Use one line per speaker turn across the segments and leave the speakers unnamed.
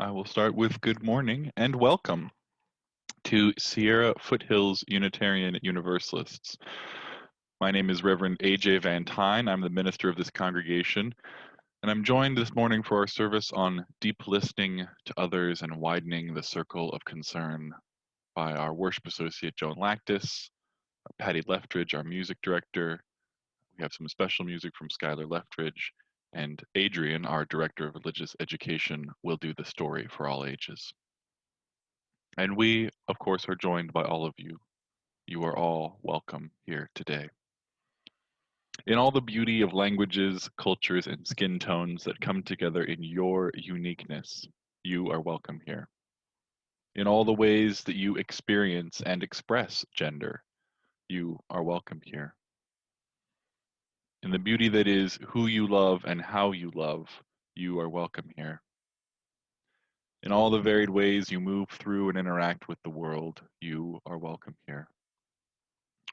I will start with good morning and welcome to Sierra Foothills Unitarian Universalists. My name is Reverend A.J. Van Tyne. I'm the minister of this congregation, and I'm joined this morning for our service on deep listening to others and widening the circle of concern by our worship associate, Joan Lactis, Patty Leftridge, our music director. We have some special music from Skylar Leftridge, and Adrian, our director of religious education, will do the story for all ages. And we, of course, are joined by all of you. You are all welcome here today. In all the beauty of languages, cultures, and skin tones that come together in your uniqueness, you are welcome here. In all the ways that you experience and express gender, you are welcome here. In the beauty that is who you love and how you love, you are welcome here. In all the varied ways you move through and interact with the world, you are welcome here.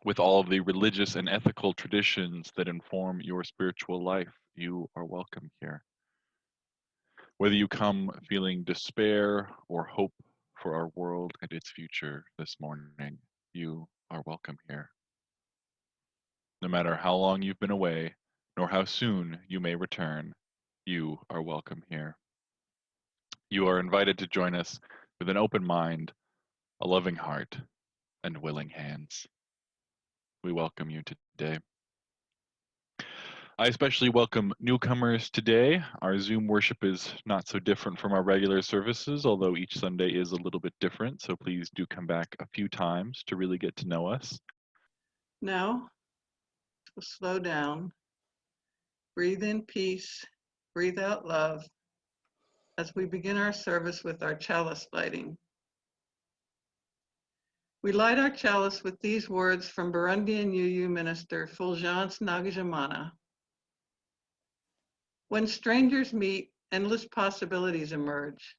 With all of the religious and ethical traditions that inform your spiritual life, you are welcome here. Whether you come feeling despair or hope for our world and its future this morning, you are welcome here. No matter how long you've been away, nor how soon you may return, you are welcome here. You are invited to join us with an open mind, a loving heart, and willing hands. We welcome you today. I especially welcome newcomers today. Our Zoom worship is not so different from our regular services, although each Sunday is a little bit different, so please do come back a few times to really get to know us.
Now, slow down, breathe in peace, breathe out love, as we begin our service with our chalice lighting. We light our chalice with these words from Burundian UU minister Fulgence Nagajamana. When strangers meet, endless possibilities emerge.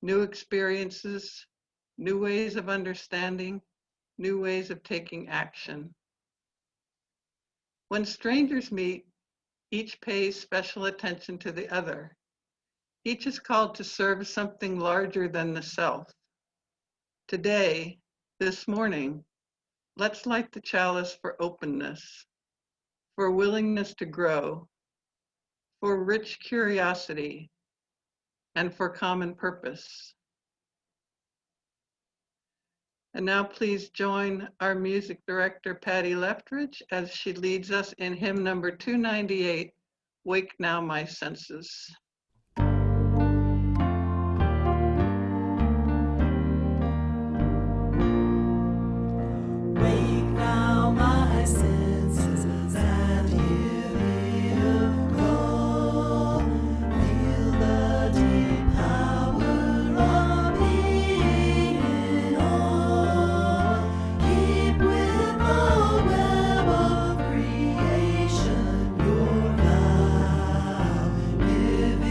New experiences, new ways of understanding, new ways of taking action. When strangers meet, each pays special attention to the other. Each is called to serve something larger than the self. Today, this morning, let's light the chalice for openness, for willingness to grow, for rich curiosity, and for common purpose. And now please join our music director, Patty Leftridge, as she leads us in hymn number 298, Wake Now My Senses.
Creation, your vow, live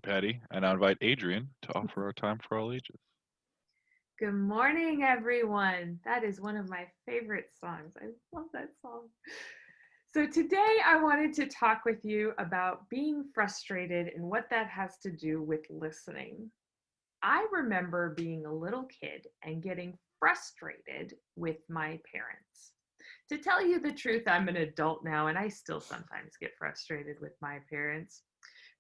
Patty. And I invite Adrian to offer our time for all ages.
Good morning, everyone. That is one of my favorite songs. I love that song. So today I wanted to talk with you about being frustrated and what that has to do with listening. I remember being a little kid and getting frustrated with my parents. To tell you the truth, I'm an adult now and I still sometimes get frustrated with my parents.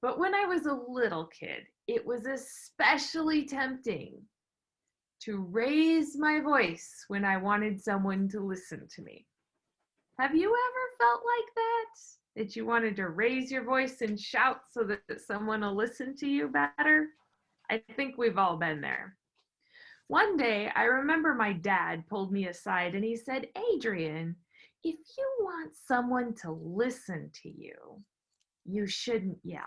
But when I was a little kid, it was especially tempting to raise my voice when I wanted someone to listen to me. Have you ever felt like that? That you wanted to raise your voice and shout so that someone will listen to you better? I think we've all been there. One day, I remember my dad pulled me aside and he said, Adrian, if you want someone to listen to you, you shouldn't yell.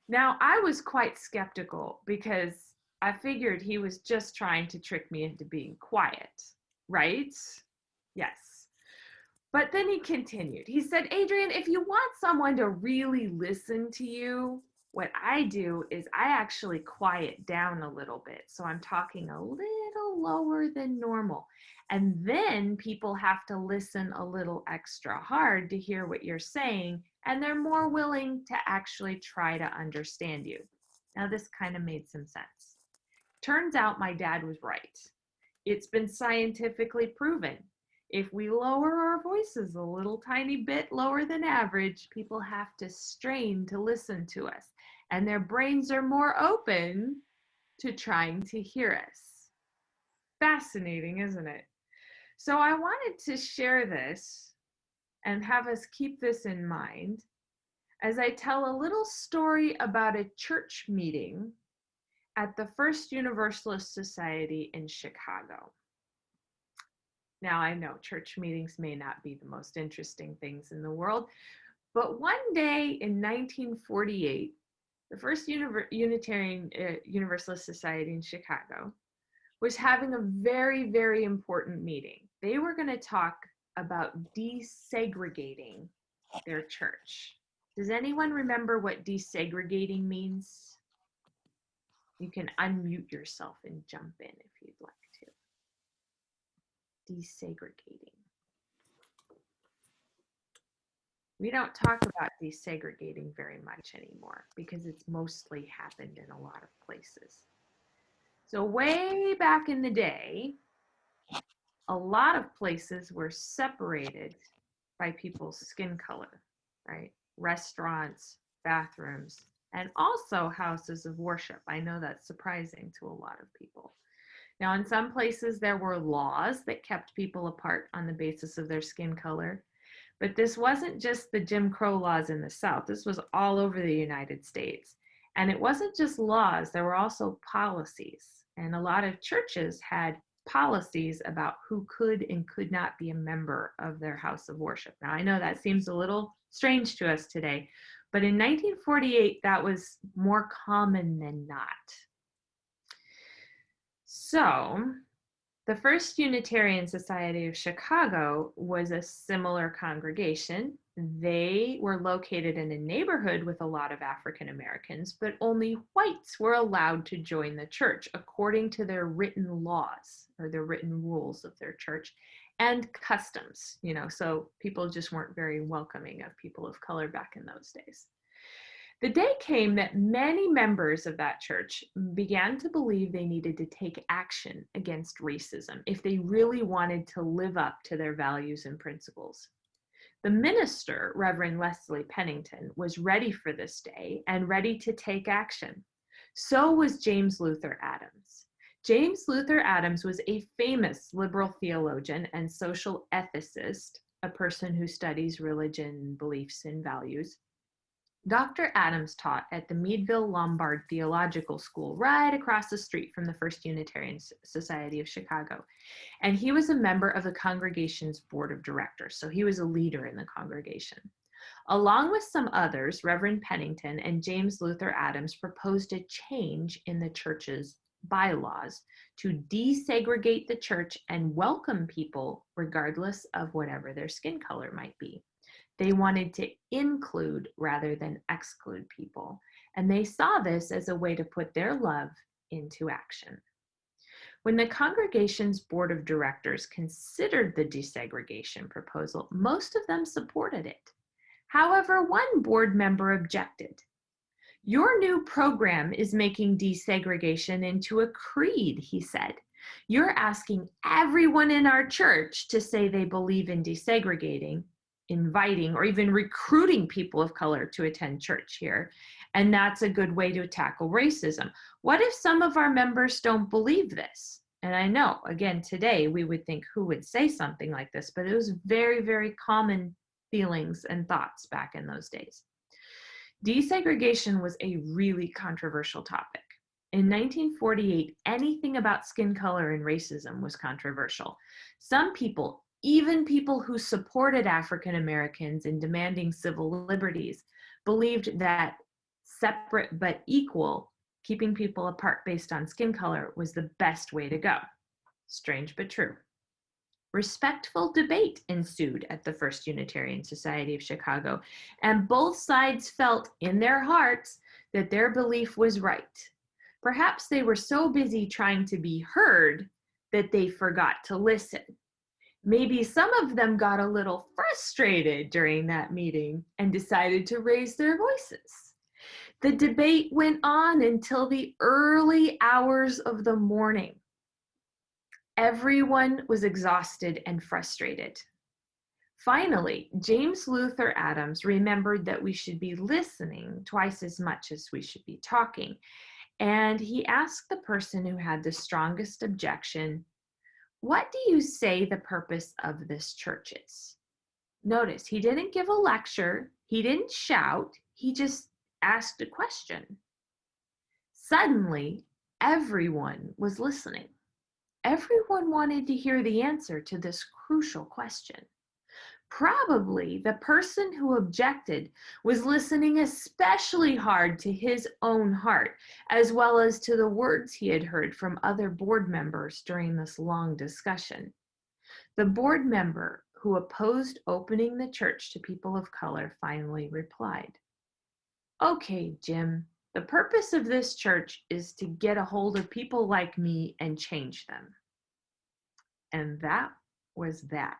Now, I was quite skeptical because I figured he was just trying to trick me into being quiet, right? Yes. But then he continued. He said, Adrian, if you want someone to really listen to you, what I do is I actually quiet down a little bit. So I'm talking a little lower than normal. And then people have to listen a little extra hard to hear what you're saying, and they're more willing to actually try to understand you. Now, this kind of made some sense. Turns out my dad was right. It's been scientifically proven. If we lower our voices a little tiny bit lower than average, people have to strain to listen to us, and their brains are more open to trying to hear us. Fascinating, isn't it? So I wanted to share this and have us keep this in mind as I tell a little story about a church meeting at the First Universalist Society in Chicago. Now, I know church meetings may not be the most interesting things in the world, but one day in 1948, the First Unitarian Universalist Society in Chicago was having a very, very important meeting. They were going to talk about desegregating their church. Does anyone remember what desegregating means? You can unmute yourself and jump in if you'd like to. Desegregating. We don't talk about desegregating very much anymore because it's mostly happened in a lot of places. So way back in the day, a lot of places were separated by people's skin color, right? Restaurants, bathrooms, and also houses of worship. I know that's surprising to a lot of people. Now, in some places, there were laws that kept people apart on the basis of their skin color. But this wasn't just the Jim Crow laws in the South. This was all over the United States. And it wasn't just laws, there were also policies. And a lot of churches had policies about who could and could not be a member of their house of worship. Now, I know that seems a little strange to us today, but in 1948, that was more common than not. So, the First Unitarian Society of Chicago was a similar congregation. They were located in a neighborhood with a lot of African Americans, but only whites were allowed to join the church according to their written laws or the written rules of their church and customs, so people just weren't very welcoming of people of color back in those days. The day came that many members of that church began to believe they needed to take action against racism if they really wanted to live up to their values and principles. The minister, Reverend Leslie Pennington, was ready for this day and ready to take action. So was James Luther Adams. James Luther Adams was a famous liberal theologian and social ethicist, a person who studies religion, beliefs, and values. Dr. Adams taught at the Meadville Lombard Theological School right across the street from the First Unitarian Society of Chicago. And he was a member of the congregation's board of directors, so he was a leader in the congregation. Along with some others, Reverend Pennington and James Luther Adams proposed a change in the church's bylaws to desegregate the church and welcome people regardless of whatever their skin color might be. They wanted to include rather than exclude people, and they saw this as a way to put their love into action. When the congregation's board of directors considered the desegregation proposal, most of them supported it. However, one board member objected. "Your new program is making desegregation into a creed," he said. "You're asking everyone in our church to say they believe in desegregating, inviting, or even recruiting people of color to attend church here. And that's a good way to tackle racism. What if some of our members don't believe this?" And I know, again, today we would think, who would say something like this? But it was very, very common feelings and thoughts back in those days. Desegregation was a really controversial topic. In 1948, anything about skin color and racism was controversial. Some people, even people who supported African Americans in demanding civil liberties, believed that separate but equal, keeping people apart based on skin color, was the best way to go. Strange but true. Respectful debate ensued at the First Unitarian Society of Chicago, and both sides felt in their hearts that their belief was right. Perhaps they were so busy trying to be heard that they forgot to listen. Maybe some of them got a little frustrated during that meeting and decided to raise their voices. The debate went on until the early hours of the morning. Everyone was exhausted and frustrated. Finally, James Luther Adams remembered that we should be listening twice as much as we should be talking. And he asked the person who had the strongest objection, "What do you say the purpose of this church is?" Notice, he didn't give a lecture, he didn't shout, he just asked a question. Suddenly, everyone was listening. Everyone wanted to hear the answer to this crucial question. Probably the person who objected was listening especially hard to his own heart, as well as to the words he had heard from other board members during this long discussion. The board member who opposed opening the church to people of color finally replied, "Okay, Jim, the purpose of this church is to get a hold of people like me and change them." And that was that.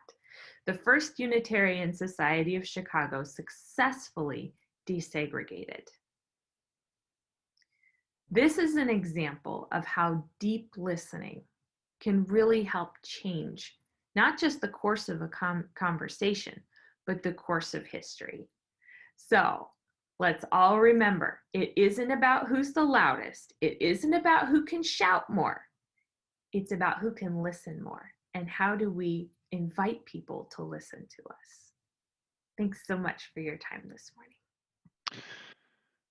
The First Unitarian Society of Chicago successfully desegregated. This is an example of how deep listening can really help change not just the course of a conversation, but the course of history. So let's all remember, it isn't about who's the loudest. It isn't about who can shout more. It's about who can listen more. And how do we invite people to listen to us? Thanks so much for your time this morning.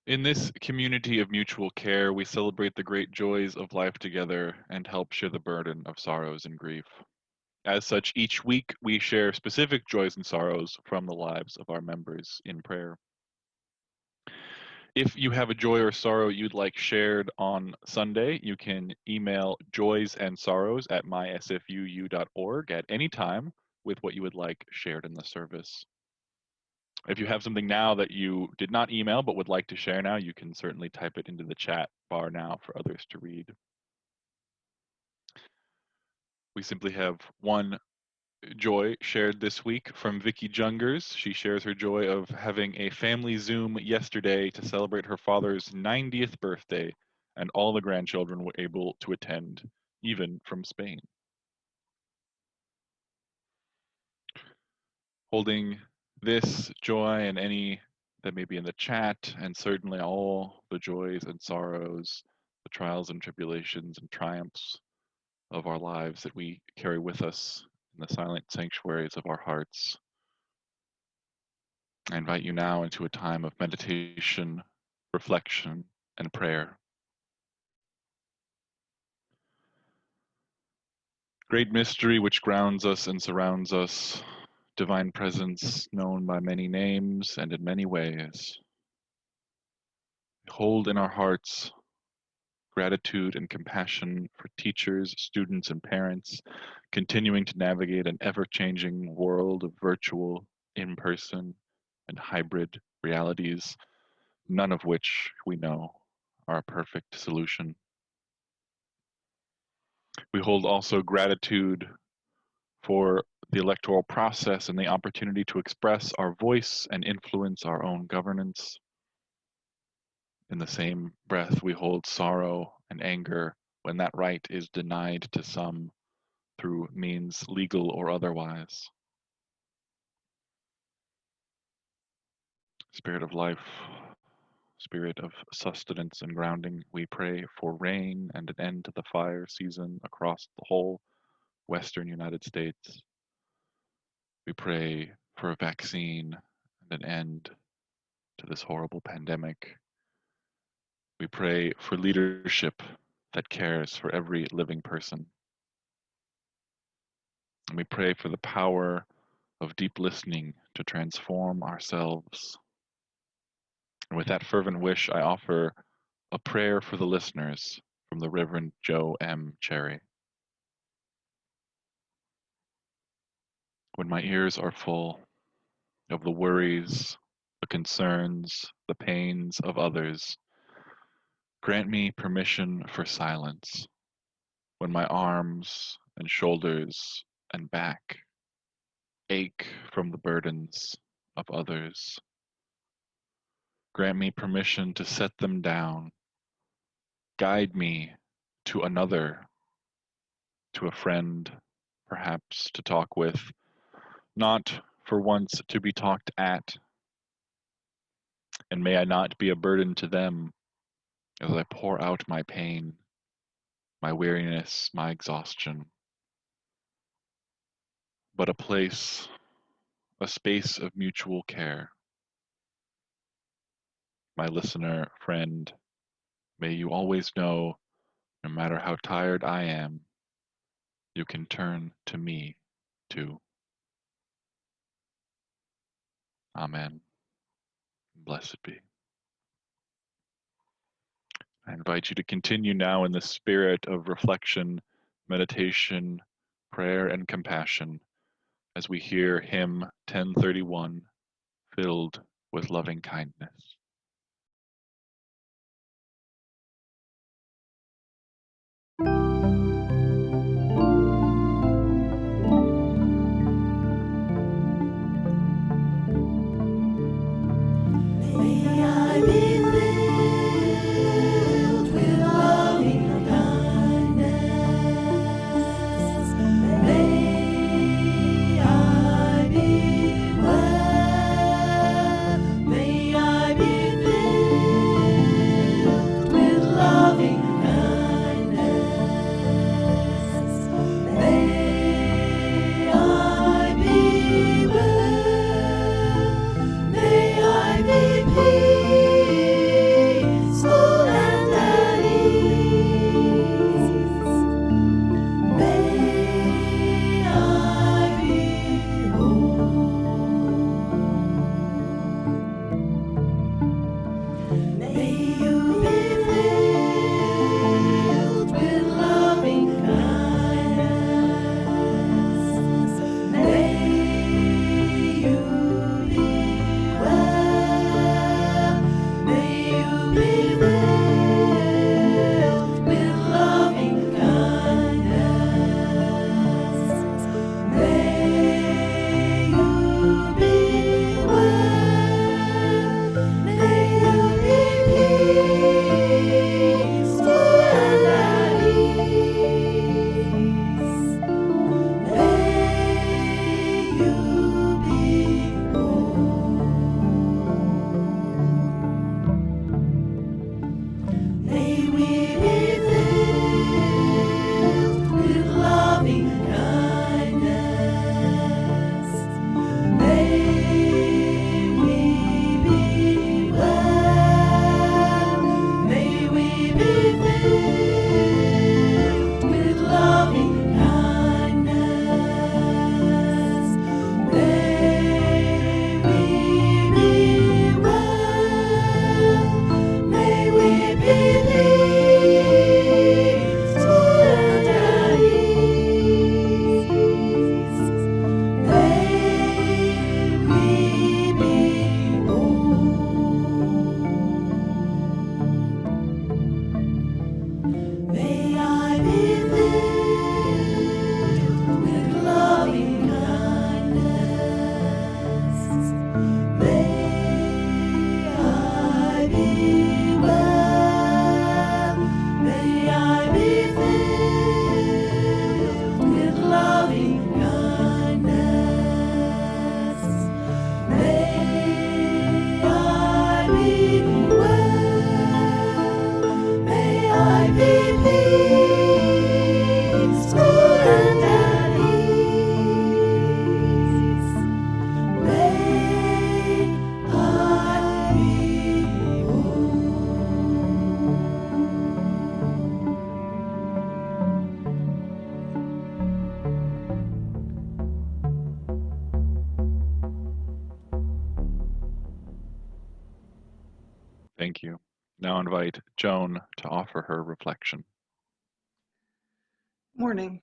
In this community of mutual care, we celebrate the great joys of life together and help share the burden of sorrows and grief. As such, each week we share specific joys and sorrows from the lives of our members in prayer. If you have a joy or sorrow you'd like shared on Sunday, you can email joysandsorrows@mysfuu.org at any time with what you would like shared in the service. If you have something now that you did not email but would like to share now, you can certainly type it into the chat bar now for others to read. We simply have one joy shared this week from Vicky Jungers. She shares her joy of having a family Zoom yesterday to celebrate her father's 90th birthday, and all the grandchildren were able to attend, even from Spain. Holding this joy and any that may be in the chat, and certainly all the joys and sorrows, the trials and tribulations and triumphs of our lives that we carry with us in the silent sanctuaries of our hearts. I invite you now into a time of meditation, reflection, and prayer. Great mystery which grounds us and surrounds us, divine presence known by many names and in many ways. Hold in our hearts gratitude and compassion for teachers, students, and parents, continuing to navigate an ever-changing world of virtual, in-person, and hybrid realities, none of which we know are a perfect solution. We hold also gratitude for the electoral process and the opportunity to express our voice and influence our own governance. In the same breath, we hold sorrow and anger when that right is denied to some through means legal or otherwise. Spirit of life, Spirit of sustenance and grounding, we pray for rain and an end to the fire season across the whole Western United States. We pray for a vaccine and an end to this horrible pandemic. We pray for leadership that cares for every living person. And we pray for the power of deep listening to transform ourselves. And with that fervent wish, I offer a prayer for the listeners from the Reverend Joe M. Cherry. When my ears are full of the worries, the concerns, the pains of others, grant me permission for silence. When my arms and shoulders and back ache from the burdens of others, grant me permission to set them down. Guide me to another, to a friend, perhaps to talk with, not for once to be talked at. And may I not be a burden to them as I pour out my pain, my weariness, my exhaustion, but a space of mutual care. My listener, friend, may you always know, no matter how tired I am, you can turn to me too. Amen. Blessed be. I invite you to continue now in the spirit of reflection, meditation, prayer, and compassion as we hear hymn 1031, Filled with Loving Kindness.
May I be filled with loving kindness. May I be well. May I be
Thank you. Now invite Joan to offer her reflection.
Morning.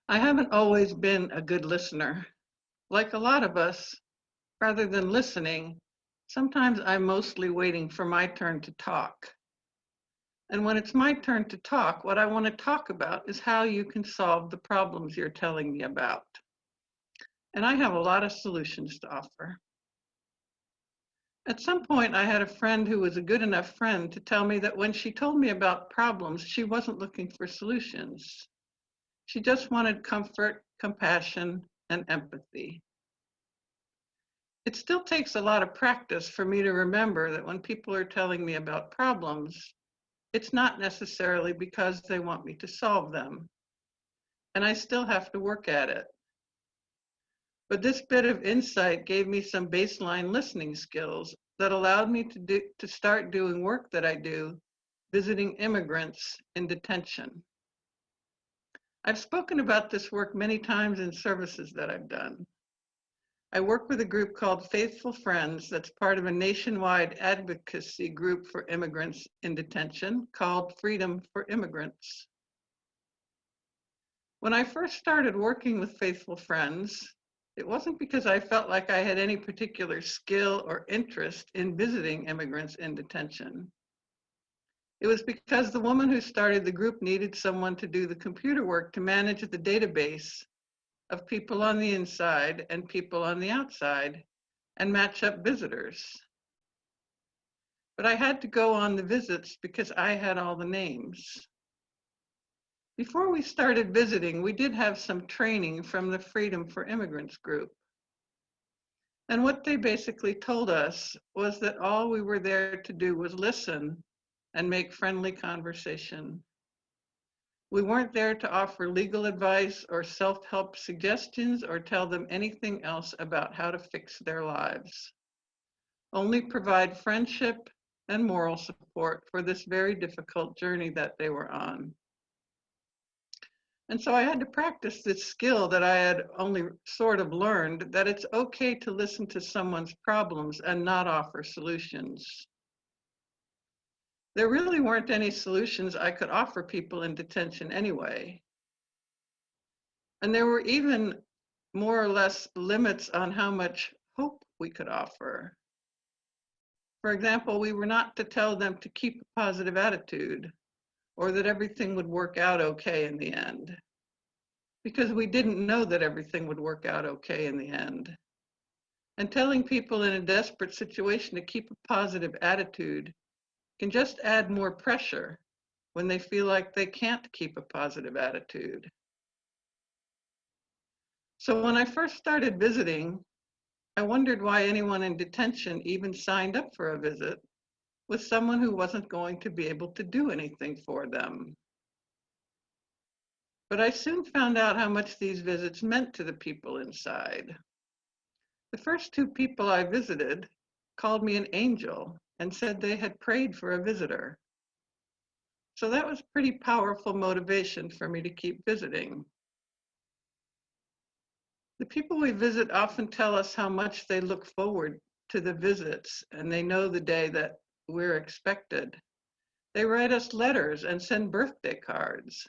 I haven't always been a good listener. Like a lot of us, rather than listening, sometimes I'm mostly waiting for my turn to talk. And when it's my turn to talk, what I want to talk about is how you can solve the problems you're telling me about. And I have a lot of solutions to offer. At some point, I had a friend who was a good enough friend to tell me that when she told me about problems, she wasn't looking for solutions. She just wanted comfort, compassion, and empathy. It still takes a lot of practice for me to remember that when people are telling me about problems, it's not necessarily because they want me to solve them. And I still have to work at it. But this bit of insight gave me some baseline listening skills that allowed me to start doing work that I do, visiting immigrants in detention. I've spoken about this work many times in services that I've done. I work with a group called Faithful Friends that's part of a nationwide advocacy group for immigrants in detention called Freedom for Immigrants. When I first started working with Faithful Friends, it wasn't because I felt like I had any particular skill or interest in visiting immigrants in detention. It was because the woman who started the group needed someone to do the computer work to manage the database of people on the inside and people on the outside and match up visitors. But I had to go on the visits because I had all the names. Before we started visiting, we did have some training from the Freedom for Immigrants group. And what they basically told us was that all we were there to do was listen and make friendly conversation. We weren't there to offer legal advice or self-help suggestions or tell them anything else about how to fix their lives. Only provide friendship and moral support for this very difficult journey that they were on. And so I had to practice this skill that I had only sort of learned, that it's okay to listen to someone's problems and not offer solutions. There really weren't any solutions I could offer people in detention anyway. And there were even more or less limits on how much hope we could offer. For example, we were not to tell them to keep a positive attitude or that everything would work out okay in the end, because we didn't know that everything would work out okay in the end. And telling people in a desperate situation to keep a positive attitude can just add more pressure when they feel like they can't keep a positive attitude. So when I first started visiting, I wondered why anyone in detention even signed up for a visit with someone who wasn't going to be able to do anything for them. But I soon found out how much these visits meant to the people inside. The first two people I visited called me an angel and said they had prayed for a visitor. So that was pretty powerful motivation for me to keep visiting. The people we visit often tell us how much they look forward to the visits, and they know the day that we're expected. They write us letters and send birthday cards.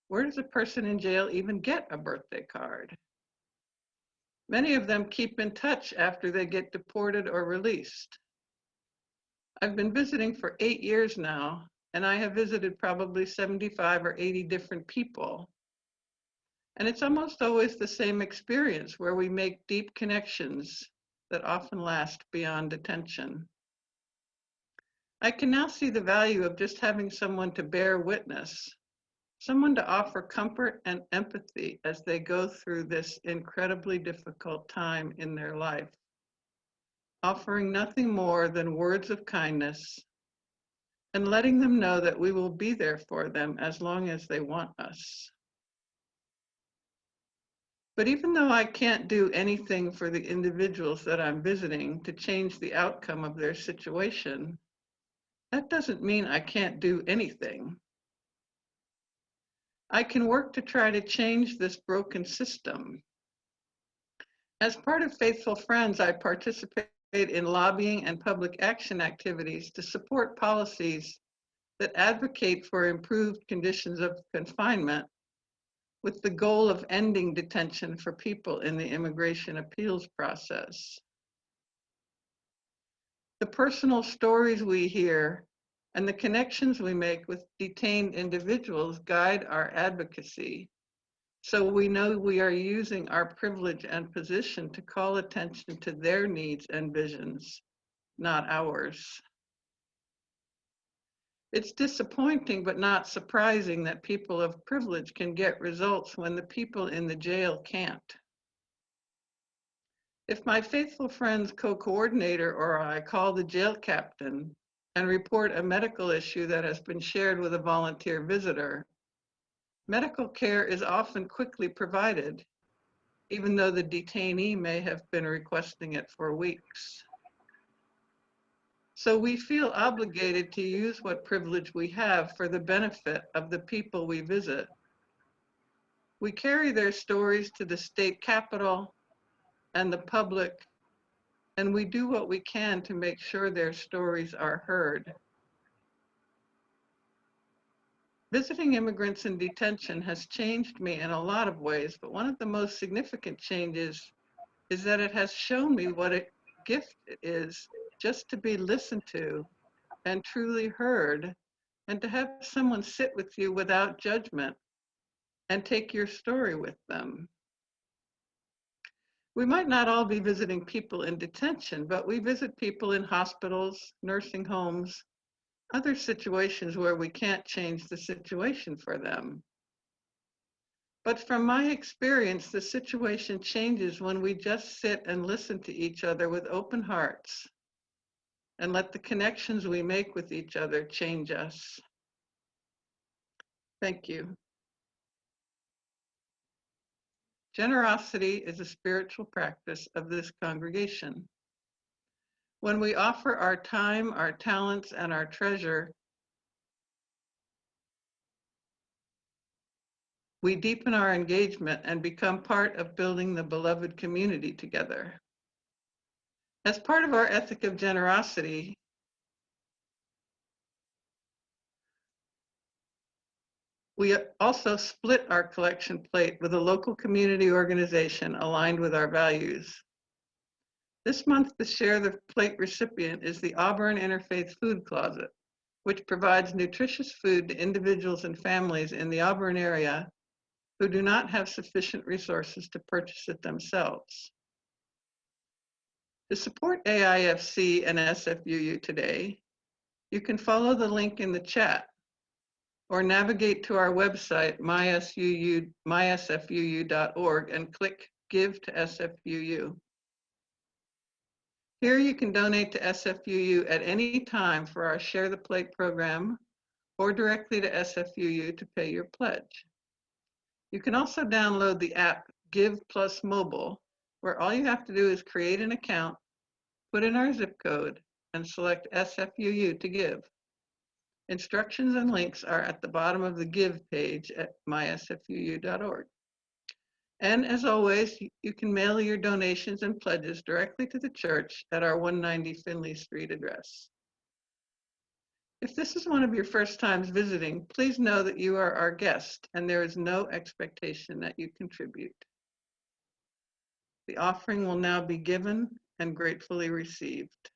Where does a person in jail even get a birthday card? Many of them keep in touch after they get deported or released. I've been visiting for 8 years now, and I have visited probably 75 or 80 different people. And it's almost always the same experience where we make deep connections that often last beyond detention. I can now see the value of just having someone to bear witness, someone to offer comfort and empathy as they go through this incredibly difficult time in their life, offering nothing more than words of kindness and letting them know that we will be there for them as long as they want us. But even though I can't do anything for the individuals that I'm visiting to change the outcome of their situation, that doesn't mean I can't do anything. I can work to try to change this broken system. As part of Faithful Friends, I participate in lobbying and public action activities to support policies that advocate for improved conditions of confinement with the goal of ending detention for people in the immigration appeals process. The personal stories we hear and the connections we make with detained individuals guide our advocacy, so we know we are using our privilege and position to call attention to their needs and visions, not ours. It's disappointing but not surprising that people of privilege can get results when the people in the jail can't. If my faithful friend's co-coordinator or I call the jail captain and report a medical issue that has been shared with a volunteer visitor, medical care is often quickly provided, even though the detainee may have been requesting it for weeks. So we feel obligated to use what privilege we have for the benefit of the people we visit. We carry their stories to the state capitol and the public, and we do what we can to make sure their stories are heard. Visiting immigrants in detention has changed me in a lot of ways, but one of the most significant changes is that it has shown me what a gift it is just to be listened to and truly heard, and to have someone sit with you without judgment and take your story with them. We might not all be visiting people in detention, but we visit people in hospitals, nursing homes, other situations where we can't change the situation for them. But from my experience, the situation changes when we just sit and listen to each other with open hearts and let the connections we make with each other change us. Thank you. Generosity is a spiritual practice of this congregation. When we offer our time, our talents, and our treasure, we deepen our engagement and become part of building the beloved community together. As part of our ethic of generosity, we also split our collection plate with a local community organization aligned with our values. This month, the Share the Plate recipient is the Auburn Interfaith Food Closet, which provides nutritious food to individuals and families in the Auburn area who do not have sufficient resources to purchase it themselves. To support AIFC and SFUU today, you can follow the link in the chat or navigate to our website, mysfuu.org, and click Give to SFUU. Here you can donate to SFUU at any time for our Share the Plate program or directly to SFUU to pay your pledge. You can also download the app Give Plus Mobile, where all you have to do is create an account, put in our zip code, and select SFUU to give. Instructions and links are at the bottom of the Give page at mysfuu.org. And as always, you can mail your donations and pledges directly to the church at our 190 Finley Street address. If this is one of your first times visiting, please know that you are our guest and there is no expectation that you contribute. The offering will now be given and gratefully received.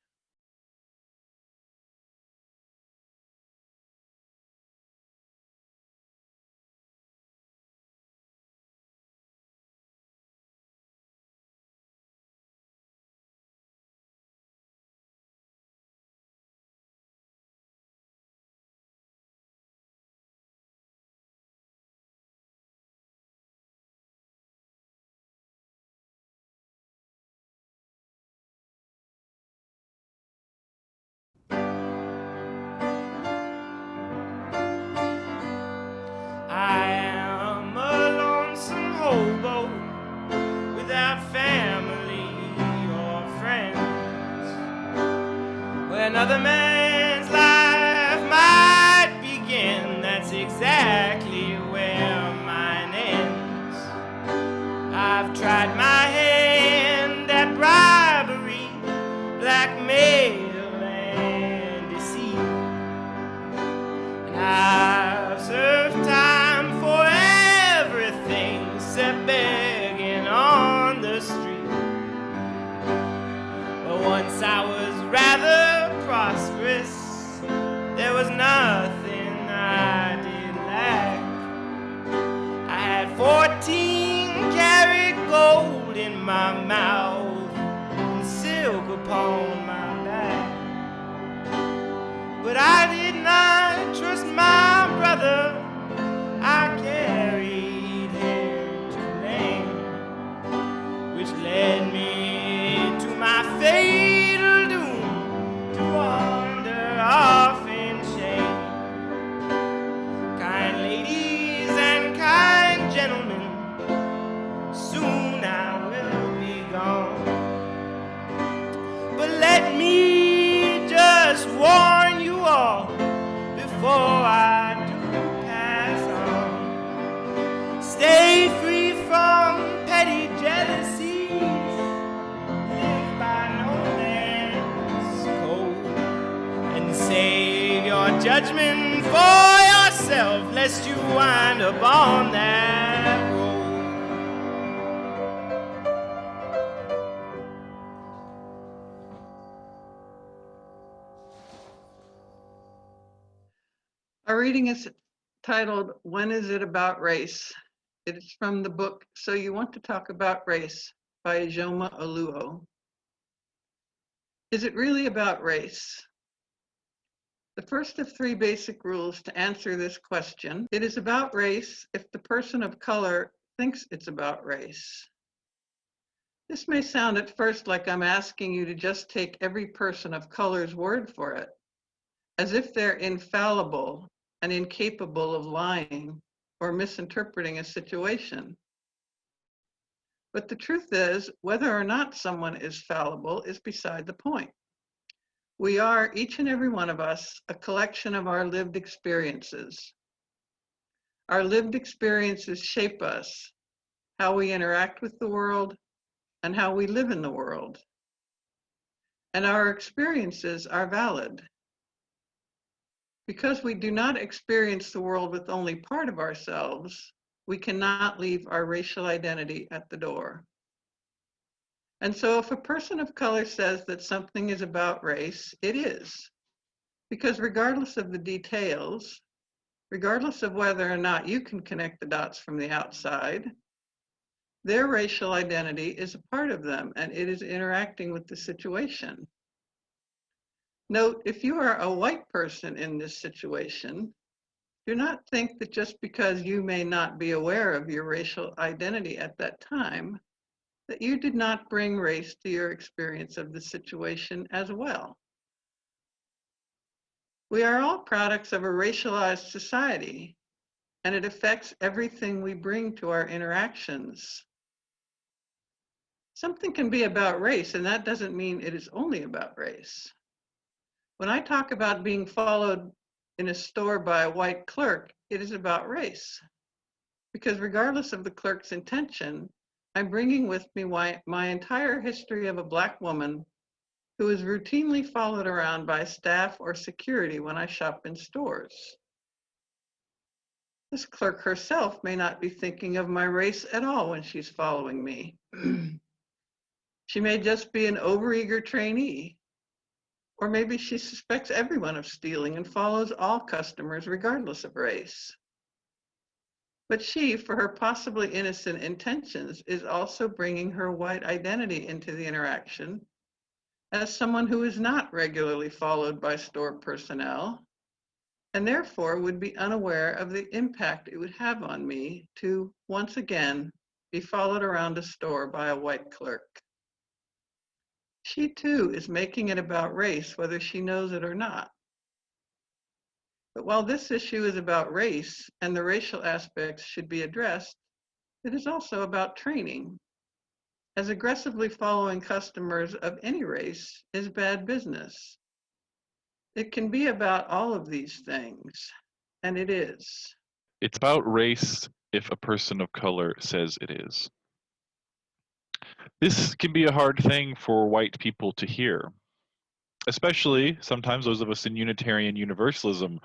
I am a lonesome hobo without family or friends. Where another man's life might begin, that's exactly where mine ends. I've tried my hand at bribery, my mouth and silk upon my back. But I did not trust my brother. I carried him to land, which led me to my fatal doom, to wander off in shame. Kind ladies and kind gentlemen, soon I will be gone. But let me just warn you all before I do pass on. Stay free from petty jealousies. Live by no man's code. And save your judgment for yourself, lest you wind up on that road.
Our reading is titled, When Is It About Race? It is from the book, So You Want to Talk About Race by Ijoma Oluo. Is it really about race? The first of 3 basic rules to answer this question. It is about race if the person of color thinks it's about race. This may sound at first like I'm asking you to just take every person of color's word for it, as if they're infallible and incapable of lying or misinterpreting a situation. But the truth is, whether or not someone is fallible is beside the point. We are, each and every one of us, a collection of our lived experiences. Our lived experiences shape us, how we interact with the world, and how we live in the world. And our experiences are valid. Because we do not experience the world with only part of ourselves, we cannot leave our racial identity at the door. And so if a person of color says that something is about race, it is. Because regardless of the details, regardless of whether or not you can connect the dots from the outside, their racial identity is a part of them and it is interacting with the situation. Note, if you are a white person in this situation, do not think that just because you may not be aware of your racial identity at that time, that you did not bring race to your experience of the situation as well. We are all products of a racialized society, and it affects everything we bring to our interactions. Something can be about race, and that doesn't mean it is only about race. When I talk about being followed in a store by a white clerk, it is about race. Because regardless of the clerk's intention, I'm bringing with me my entire history of a Black woman who is routinely followed around by staff or security when I shop in stores. This clerk herself may not be thinking of my race at all when she's following me. She may just be an overeager trainee. Or maybe she suspects everyone of stealing and follows all customers regardless of race. But she, for her possibly innocent intentions, is also bringing her white identity into the interaction as someone who is not regularly followed by store personnel, and therefore would be unaware of the impact it would have on me to, once again, be followed around a store by a white clerk. She too is making it about race, whether she knows it or not. But while this issue is about race and the racial aspects should be addressed, it is also about training, as aggressively following customers of any race is bad business. It can be about all of these things, and it is.
It's about race if a person of color says it is. This can be a hard thing for white people to hear, especially sometimes those of us in Unitarian Universalism,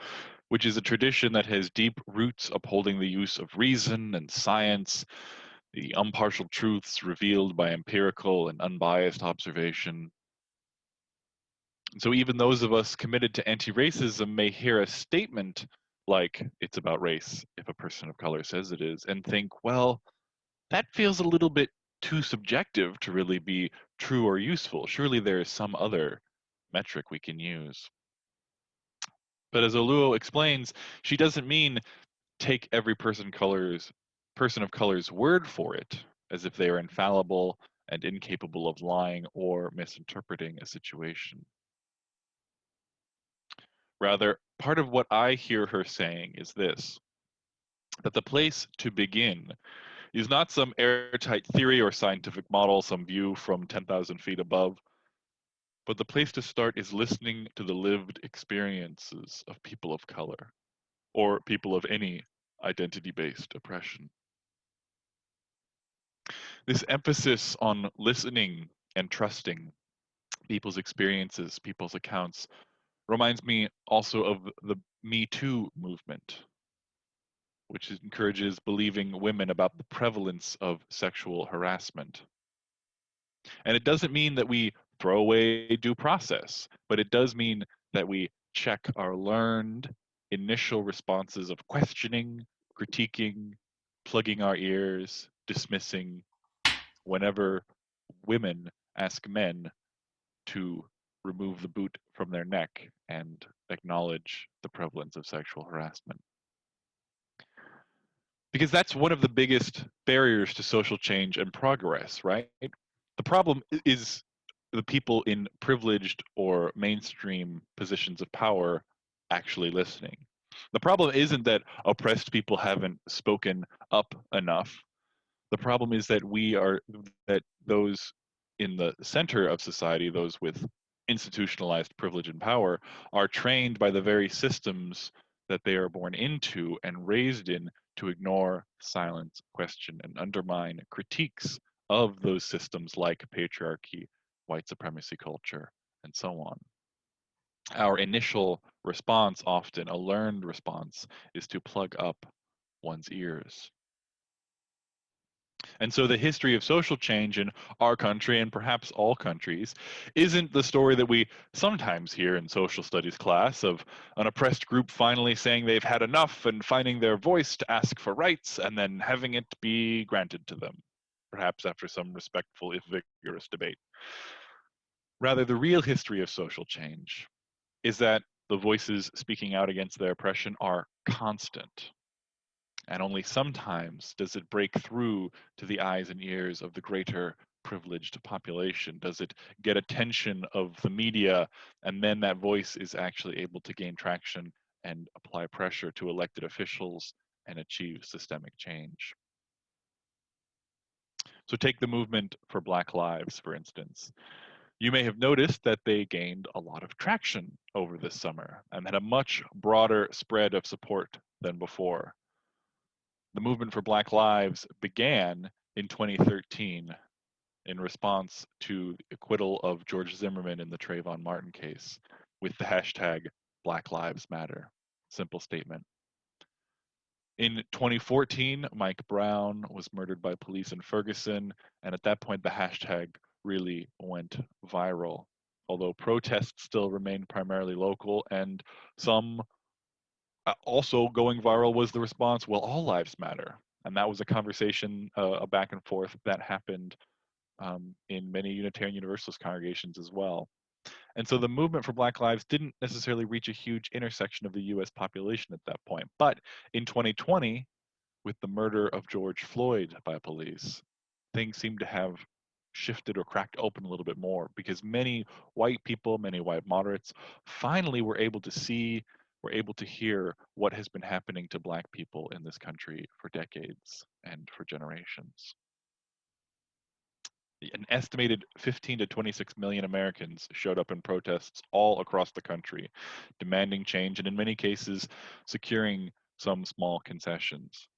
which is a tradition that has deep roots upholding the use of reason and science, the impartial truths revealed by empirical and unbiased observation. And so even those of us committed to anti-racism may hear a statement like, it's about race if a person of color says it is, and think, well, that feels a little bit too subjective to really be true or useful. Surely there is some other metric we can use. But as Oluo explains, she doesn't mean take every person of color's word for it, as if they are infallible and incapable of lying or misinterpreting a situation. Rather, part of what I hear her saying is this: that the place to begin is not some airtight theory or scientific model, some view from 10,000 feet above, but the place to start is listening to the lived experiences of people of color, or people of any identity-based oppression. This emphasis on listening and trusting people's experiences, people's accounts, reminds me also of the Me Too movement, which encourages believing women about the prevalence of sexual harassment. And it doesn't mean that we throw away due process, but it does mean that we check our learned initial responses of questioning, critiquing, plugging our ears, dismissing, whenever women ask men to remove the boot from their neck and acknowledge the prevalence of sexual harassment. Because that's one of the biggest barriers to social change and progress, right? The problem is the people in privileged or mainstream positions of power actually listening. The problem isn't that oppressed people haven't spoken up enough. The problem is that that those in the center of society, those with institutionalized privilege and power, are trained by the very systems that they are born into and raised in to ignore, silence, question, and undermine critiques of those systems like patriarchy, white supremacy culture, and so on. Our initial response, often a learned response, is to plug up one's ears. And so the history of social change in our country, and perhaps all countries, isn't the story that we sometimes hear in social studies class of an oppressed group finally saying they've had enough and finding their voice to ask for rights and then having it be granted to them, perhaps after some respectful, if vigorous, debate. Rather, the real history of social change is that the voices speaking out against their oppression are constant. And only sometimes does it break through to the eyes and ears of the greater privileged population. Does it get attention of the media, and then that voice is actually able to gain traction and apply pressure to elected officials and achieve systemic change. So take the movement for Black Lives, for instance. You may have noticed that they gained a lot of traction over this summer and had a much broader spread of support than before. The movement for Black Lives began in 2013 in response to the acquittal of George Zimmerman in the Trayvon Martin case with the hashtag Black Lives Matter. Simple statement. In 2014, Mike Brown was murdered by police in Ferguson, and at that point the hashtag really went viral. Although protests still remained primarily local, and some also going viral was the response, well, all lives matter. And that was a conversation, a back and forth that happened in many Unitarian Universalist congregations as well. And so the movement for Black Lives didn't necessarily reach a huge intersection of the US population at that point. But in 2020, with the murder of George Floyd by police, things seem to have shifted or cracked open a little bit more because many white people, many white moderates, finally were able to see, were able to hear what has been happening to Black people in this country for decades and for generations. An estimated 15 to 26 million Americans showed up in protests all across the country, demanding change and in many cases securing some small concessions.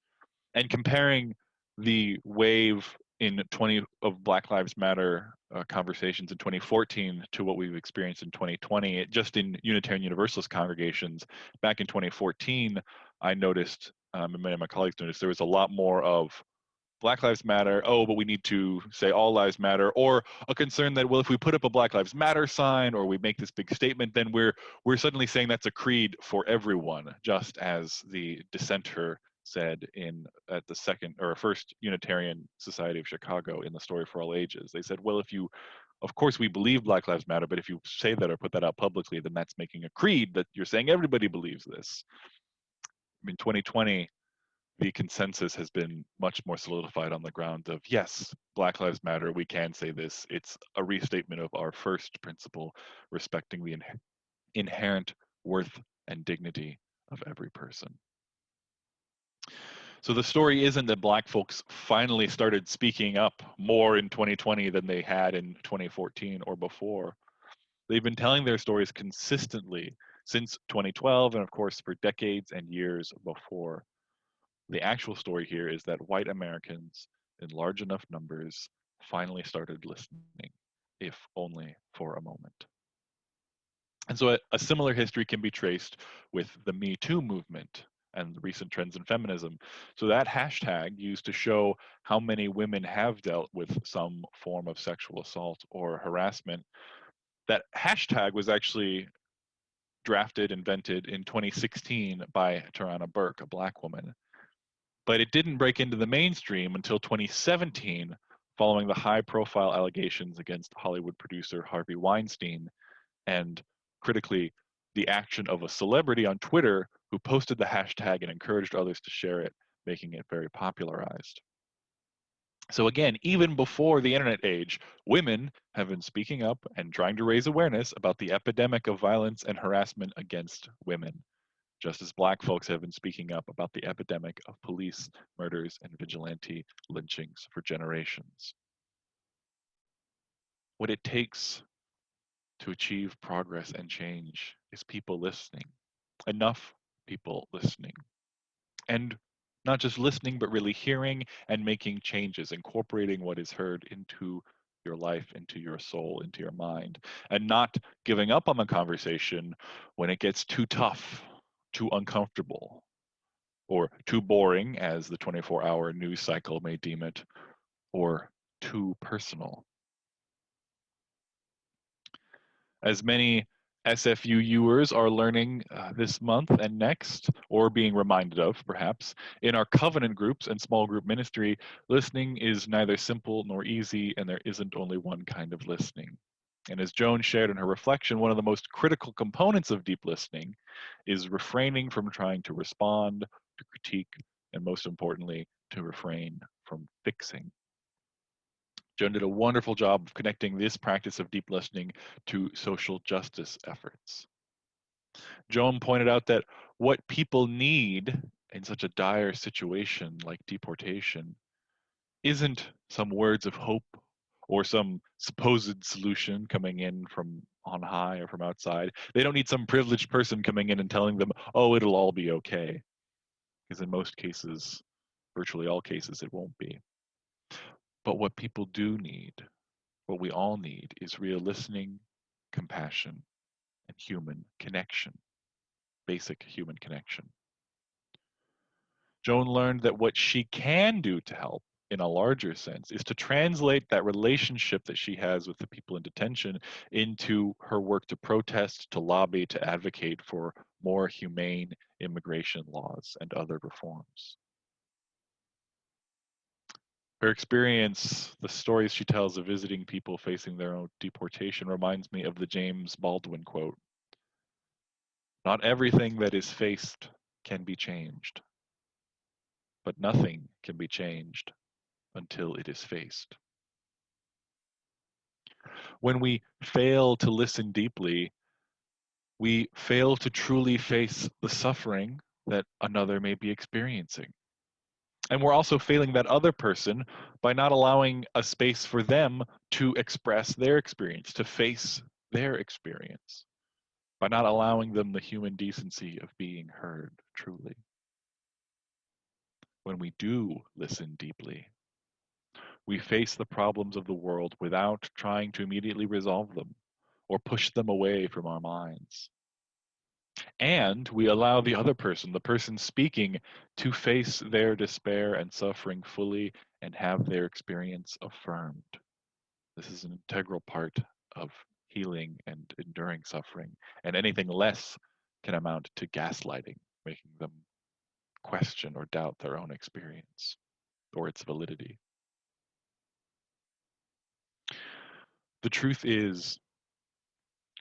And comparing the wave in 20 of Black Lives Matter conversations in 2014 to what we've experienced in 2020, just in Unitarian Universalist congregations, back in 2014, I noticed, and many of my colleagues noticed, there was a lot more of Black Lives Matter, oh, but we need to say all lives matter, or a concern that, well, if we put up a Black Lives Matter sign or we make this big statement, then we're suddenly saying that's a creed for everyone, just as the dissenter said at the second or first Unitarian Society of Chicago in the Story for All Ages. They said, well, of course we believe Black Lives Matter, but if you say that or put that out publicly, then that's making a creed that you're saying everybody believes this. In 2020, the consensus has been much more solidified on the ground of, yes, Black Lives Matter, we can say this. It's a restatement of our first principle, respecting the inherent worth and dignity of every person. So the story isn't that Black folks finally started speaking up more in 2020 than they had in 2014 or before. They've been telling their stories consistently since 2012 and, of course, for decades and years before. The actual story here is that white Americans in large enough numbers finally started listening, if only for a moment. And so a similar history can be traced with the Me Too movement and the recent trends in feminism. So that hashtag used to show how many women have dealt with some form of sexual assault or harassment. That hashtag was actually drafted, invented in 2016 by Tarana Burke, a Black woman. But it didn't break into the mainstream until 2017, following the high-profile allegations against Hollywood producer Harvey Weinstein, and critically, the action of a celebrity on Twitter who posted the hashtag and encouraged others to share it, making it very popularized. So again, even before the internet age, women have been speaking up and trying to raise awareness about the epidemic of violence and harassment against women, just as Black folks have been speaking up about the epidemic of police murders and vigilante lynchings for generations. What it takes to achieve progress and change is people listening, enough people listening. And not just listening, but really hearing and making changes, incorporating what is heard into your life, into your soul, into your mind, and not giving up on the conversation when it gets too tough, too uncomfortable, or too boring, as the 24-hour news cycle may deem it, or too personal. As many SFUUers are learning this month and next, or being reminded of, perhaps, in our covenant groups and small group ministry, listening is neither simple nor easy, and there isn't only one kind of listening. And as Joan shared in her reflection, one of the most critical components of deep listening is refraining from trying to respond, to critique, and most importantly, to refrain from fixing. Joan did a wonderful job of connecting this practice of deep listening to social justice efforts. Joan pointed out that what people need in such a dire situation like deportation isn't some words of hope or some supposed solution coming in from on high or from outside. They don't need some privileged person coming in and telling them, oh, it'll all be okay. Because in most cases, virtually all cases, it won't be. But what people do need, what we all need, is real listening, compassion, and human connection, basic human connection. Joan learned that what she can do to help in a larger sense is to translate that relationship that she has with the people in detention into her work to protest, to lobby, to advocate for more humane immigration laws and other reforms. Her experience, the stories she tells of visiting people facing their own deportation, reminds me of the James Baldwin quote: "Not everything that is faced can be changed, but nothing can be changed until it is faced." When we fail to listen deeply, we fail to truly face the suffering that another may be experiencing. And we're also failing that other person by not allowing a space for them to express their experience, to face their experience, by not allowing them the human decency of being heard truly. When we do listen deeply, we face the problems of the world without trying to immediately resolve them or push them away from our minds. And we allow the other person, the person speaking, to face their despair and suffering fully and have their experience affirmed. This is an integral part of healing and enduring suffering, and anything less can amount to gaslighting, making them question or doubt their own experience or its validity. The truth is,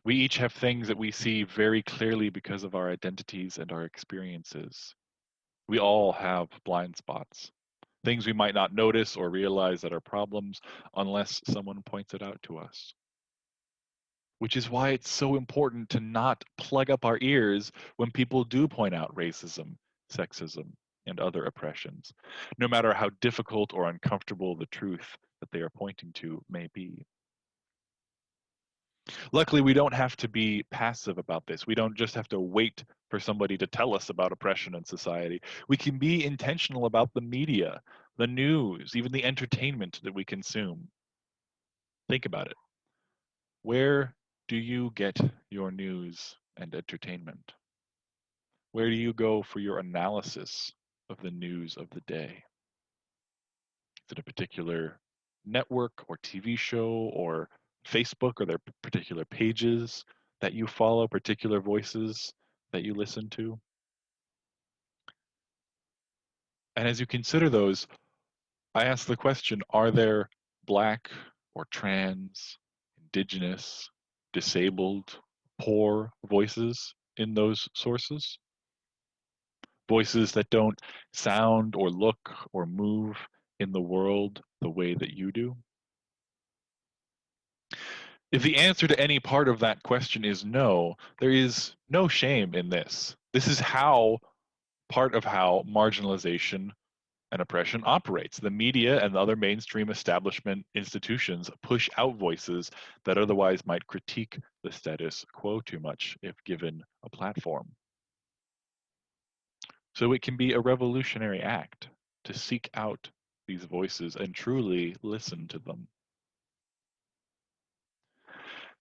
we each have things that we see very clearly because of our identities and our experiences. We all have blind spots, things we might not notice or realize that are problems unless someone points it out to us. Which is why it's so important to not plug up our ears when people do point out racism, sexism, and other oppressions, no matter how difficult or uncomfortable the truth that they are pointing to may be. Luckily, we don't have to be passive about this. We don't just have to wait for somebody to tell us about oppression in society. We can be intentional about the media, the news, even the entertainment that we consume. Think about it. Where do you get your news and entertainment? Where do you go for your analysis of the news of the day? Is it a particular network or TV show or Facebook, or their particular pages that you follow, particular voices that you listen to? And as you consider those, I ask the question, are there Black or trans, Indigenous, disabled, poor voices in those sources? Voices that don't sound or look or move in the world the way that you do? If the answer to any part of that question is no, there is no shame in this. This is part of how marginalization and oppression operates. The media and the other mainstream establishment institutions push out voices that otherwise might critique the status quo too much if given a platform. So it can be a revolutionary act to seek out these voices and truly listen to them.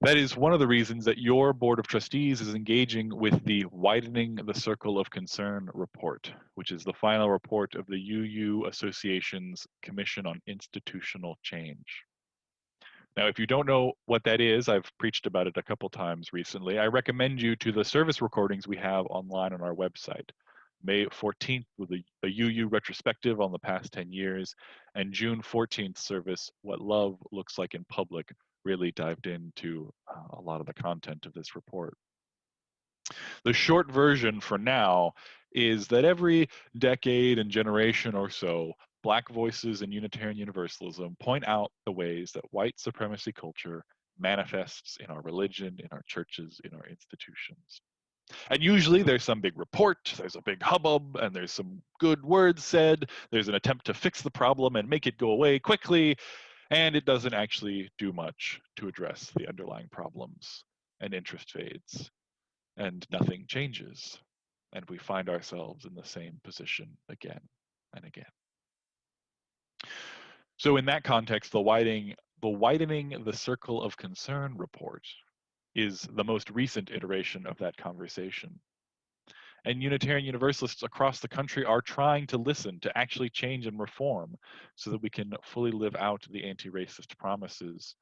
That is one of the reasons that your Board of Trustees is engaging with the Widening the Circle of Concern report, which is the final report of the UU Association's Commission on Institutional Change. Now, if you don't know what that is, I've preached about it a couple times recently. I recommend you to the service recordings we have online on our website. May 14th with a UU retrospective on the past 10 years, and June 14th service, What Love Looks Like in Public, really dived into a lot of the content of this report. The short version for now is that every decade and generation or so, Black voices in Unitarian Universalism point out the ways that white supremacy culture manifests in our religion, in our churches, in our institutions. And usually there's some big report, there's a big hubbub, and there's some good words said. There's an attempt to fix the problem and make it go away quickly, and it doesn't actually do much to address the underlying problems, and interest fades, and nothing changes. And we find ourselves in the same position again and again. So in that context, the Widening the Circle of Concern report is the most recent iteration of that conversation. And Unitarian Universalists across the country are trying to listen, to actually change and reform, so that we can fully live out the anti-racist promises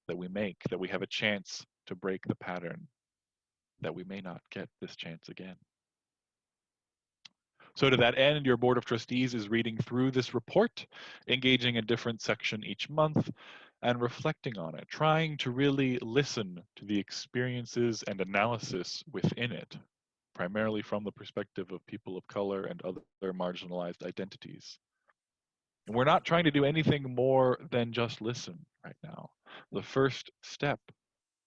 that we make, that we have a chance to break the pattern, that we may not get this chance again. So to that end, your Board of Trustees is reading through this report, engaging a different section each month, and reflecting on it, trying to really listen to the experiences and analysis within it, primarily from the perspective of people of color and other marginalized identities. And we're not trying to do anything more than just listen right now. The first step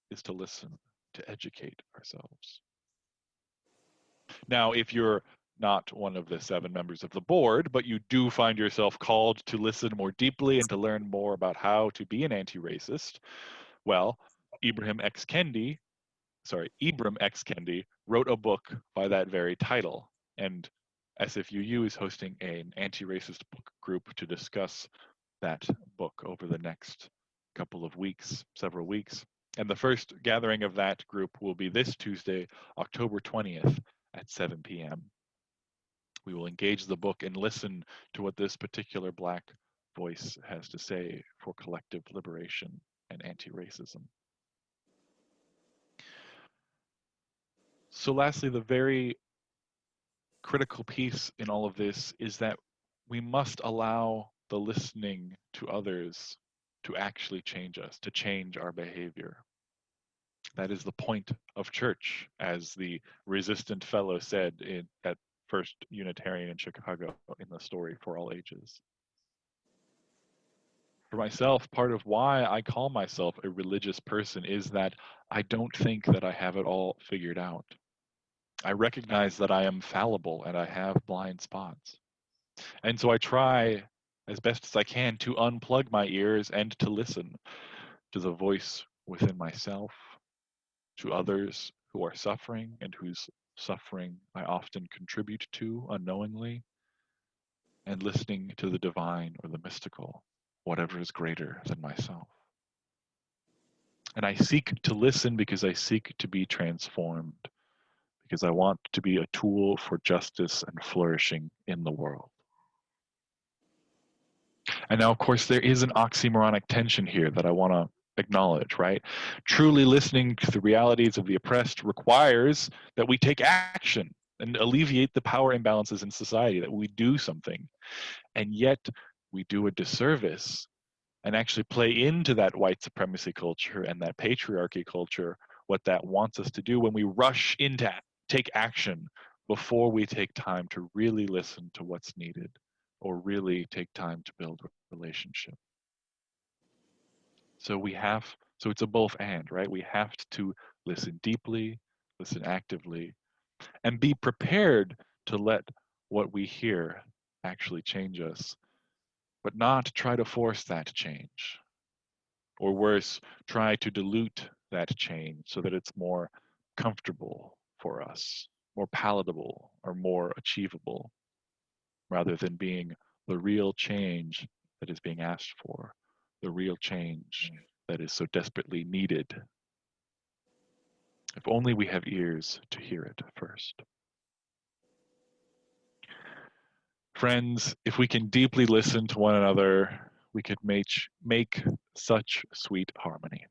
is to listen, to educate ourselves. Now, if you're not one of the 7 members of the board, but you do find yourself called to listen more deeply and to learn more about how to be an anti-racist, well, Ibram X. Kendi wrote a book by that very title, and SFUU is hosting an anti-racist book group to discuss that book over the next several weeks. And the first gathering of that group will be this Tuesday, October 20th at 7 p.m. We will engage the book and listen to what this particular Black voice has to say for collective liberation and anti-racism. So lastly, the very critical piece in all of this is that we must allow the listening to others to actually change us, to change our behavior. That is the point of church, as the resistant fellow said at First Unitarian in Chicago in the story For All Ages. For myself, part of why I call myself a religious person is that I don't think that I have it all figured out. I recognize that I am fallible and I have blind spots. And so I try as best as I can to unplug my ears and to listen to the voice within myself, to others who are suffering and whose suffering I often contribute to unknowingly, and listening to the divine or the mystical, whatever is greater than myself. And I seek to listen because I seek to be transformed, because I want to be a tool for justice and flourishing in the world. And now, of course, there is an oxymoronic tension here that I want to acknowledge, right? Truly listening to the realities of the oppressed requires that we take action and alleviate the power imbalances in society, that we do something. And yet we do a disservice and actually play into that white supremacy culture and that patriarchy culture, what that wants us to do when we rush into take action before we take time to really listen to what's needed or really take time to build a relationship. So it's a both and, right? We have to listen deeply, listen actively, and be prepared to let what we hear actually change us, but not try to force that change. Or worse, try to dilute that change so that it's more comfortable for us, more palatable, or more achievable, rather than being the real change that is being asked for, the real change that is so desperately needed. If only we have ears to hear it first. Friends, if we can deeply listen to one another, we could make such sweet harmony.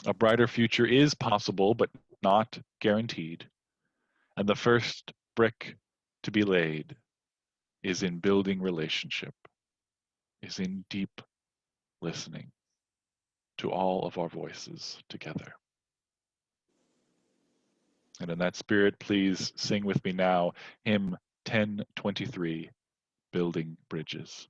A brighter future is possible, but not guaranteed. And the first brick to be laid is in building relationship, is in deep listening to all of our voices together. And in that spirit, please sing with me now hymn 1023, Building Bridges.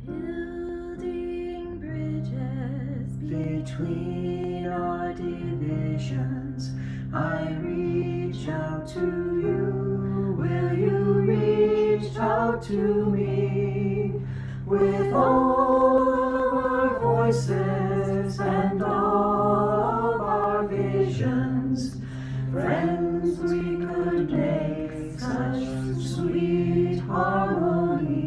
Building bridges between our divisions, I reach out to you. Will you reach out to me? With all of our voices and all of our visions, friends, we could make such sweet harmony.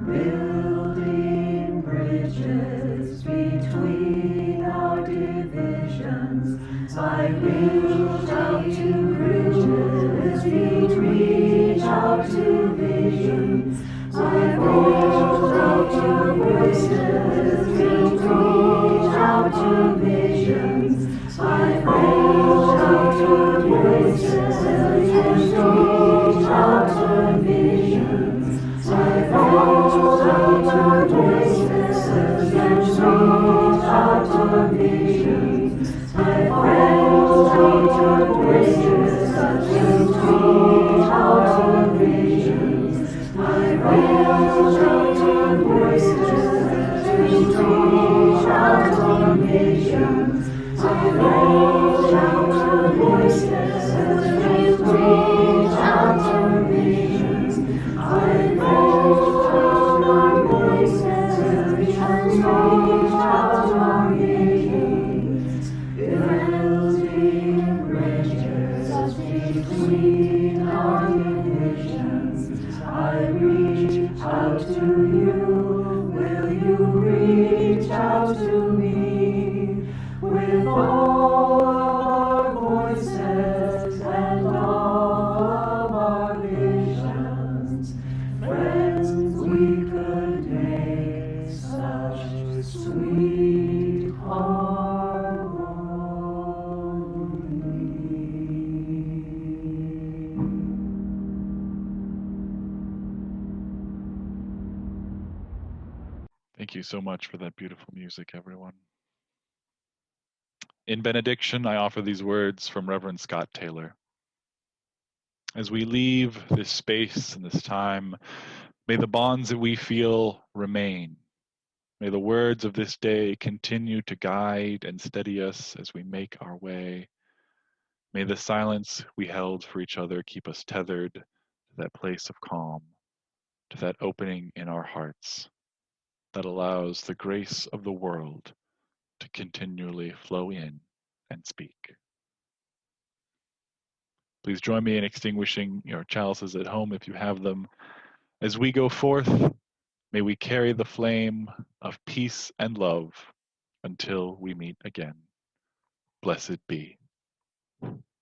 Building bridges between our divisions, I reach out to bridges, reach out to visions. I reach out to voices, reach out to visions. I reach out to voices, reach out to visions. I reach out to voices, reach out to visions. I reach out to voices, reach out to visions. I reach out to voices, reach out to visions. I reach out to voices, reach out to visions. I reach out our voices, reach out our visions. Building bridges between our divisions, I reach out to you.
Thank you so much for that beautiful music, everyone. In benediction, I offer these words from Reverend Scott Taylor. As we leave this space and this time, may the bonds that we feel remain. May the words of this day continue to guide and steady us as we make our way. May the silence we held for each other keep us tethered to that place of calm, to that opening in our hearts that allows the grace of the world to continually flow in and speak. Please join me in extinguishing your chalices at home if you have them. As we go forth, may we carry the flame of peace and love until we meet again. Blessed be.